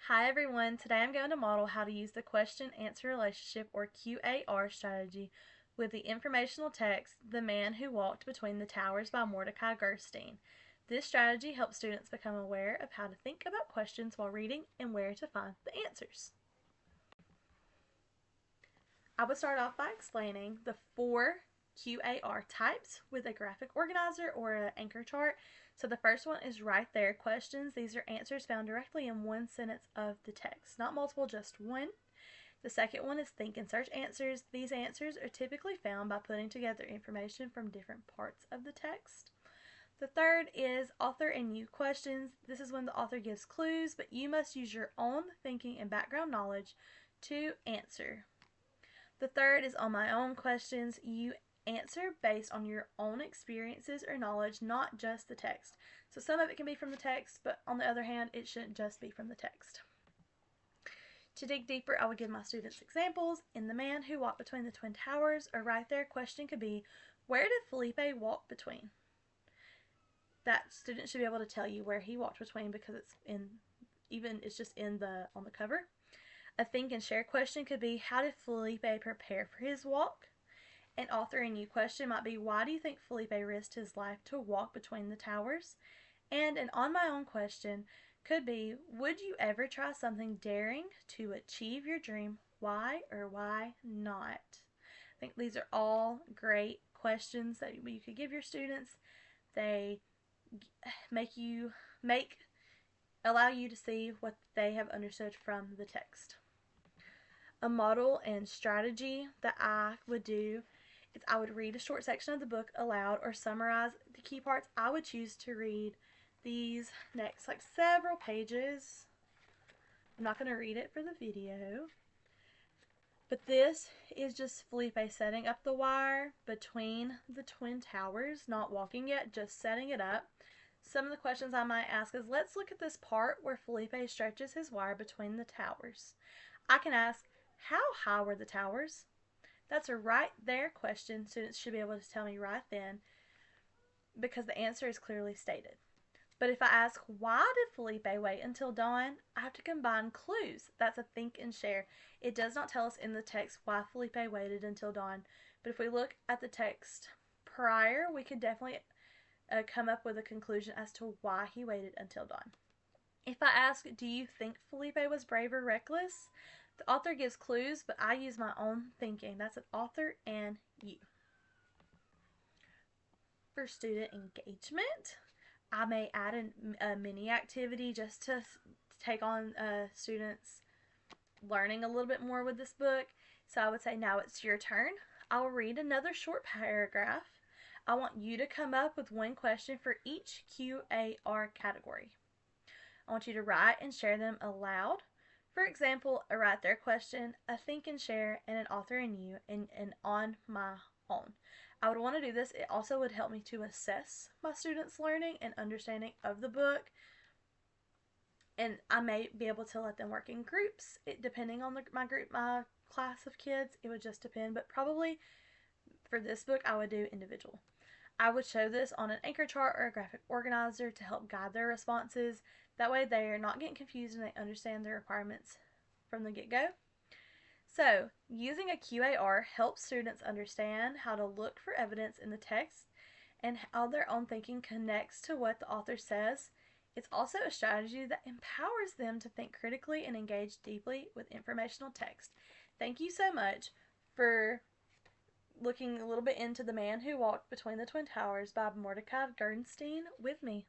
Hi everyone, today I'm going to model how to use the question-answer relationship or QAR strategy with the informational text The Man Who Walked Between the Towers by Mordicai Gerstein. This strategy helps students become aware of how to think about questions while reading and where to find the answers. I would start off by explaining the four QAR types with a graphic organizer or an anchor chart. So the first one is right there, questions. These are answers found directly in one sentence of the text, not multiple, just one. The second one is think and search answers. These answers are typically found by putting together information from different parts of the text. The third is author and you questions. This is when the author gives clues, but you must use your own thinking and background knowledge to answer. The third is on my own questions. You answer based on your own experiences or knowledge, not just the text. So some of it can be from the text, but on the other hand, it shouldn't just be from the text. To dig deeper, I would give my students examples. In The Man Who Walked Between the Twin Towers, or right there, question could be, where did Felipe walk between? That student should be able to tell you where he walked between because it's just on the cover. A think and share question could be, how did Felipe prepare for his walk? An author and you question might be, why do you think Felipe risked his life to walk between the towers? And an on my own question could be, would you ever try something daring to achieve your dream? Why or why not? I think these are all great questions that you could give your students. They allow you to see what they have understood from the text. A model and strategy that I would do is I would read a short section of the book aloud or summarize the key parts. I would choose to read these next several pages. I'm not going to read it for the video. But this is just Felipe setting up the wire between the twin towers, not walking yet, just setting it up. Some of the questions I might ask is, let's look at this part where Felipe stretches his wire between the towers. I can ask, how high were the towers? That's a right there question. Students should be able to tell me right then because the answer is clearly stated. But if I ask, why did Felipe wait until dawn? I have to combine clues. That's a think and share. It does not tell us in the text why Felipe waited until dawn. But if we look at the text prior, we could definitely come up with a conclusion as to why he waited until dawn. If I ask, do you think Felipe was brave or reckless? The author gives clues, but I use my own thinking. That's an author and you. For student engagement, I may add a mini activity just to take on students learning a little bit more with this book. So I would say, now it's your turn. I'll read another short paragraph. I want you to come up with one question for each QAR category. I want you to write and share them aloud. For example, a right there question, a think and share, and an author and you, and an on my own. I would want to do this. It also would help me to assess my students' learning and understanding of the book. And I may be able to let them work in groups. Depending on my class of kids, it would just depend. But probably for this book, I would do individual. I would show this on an anchor chart or a graphic organizer to help guide their responses. That way they are not getting confused and they understand the requirements from the get-go. So, using a QAR helps students understand how to look for evidence in the text and how their own thinking connects to what the author says. It's also a strategy that empowers them to think critically and engage deeply with informational text. Thank you so much for looking a little bit into The Man Who Walked Between the Twin Towers by Mordicai Gerstein with me.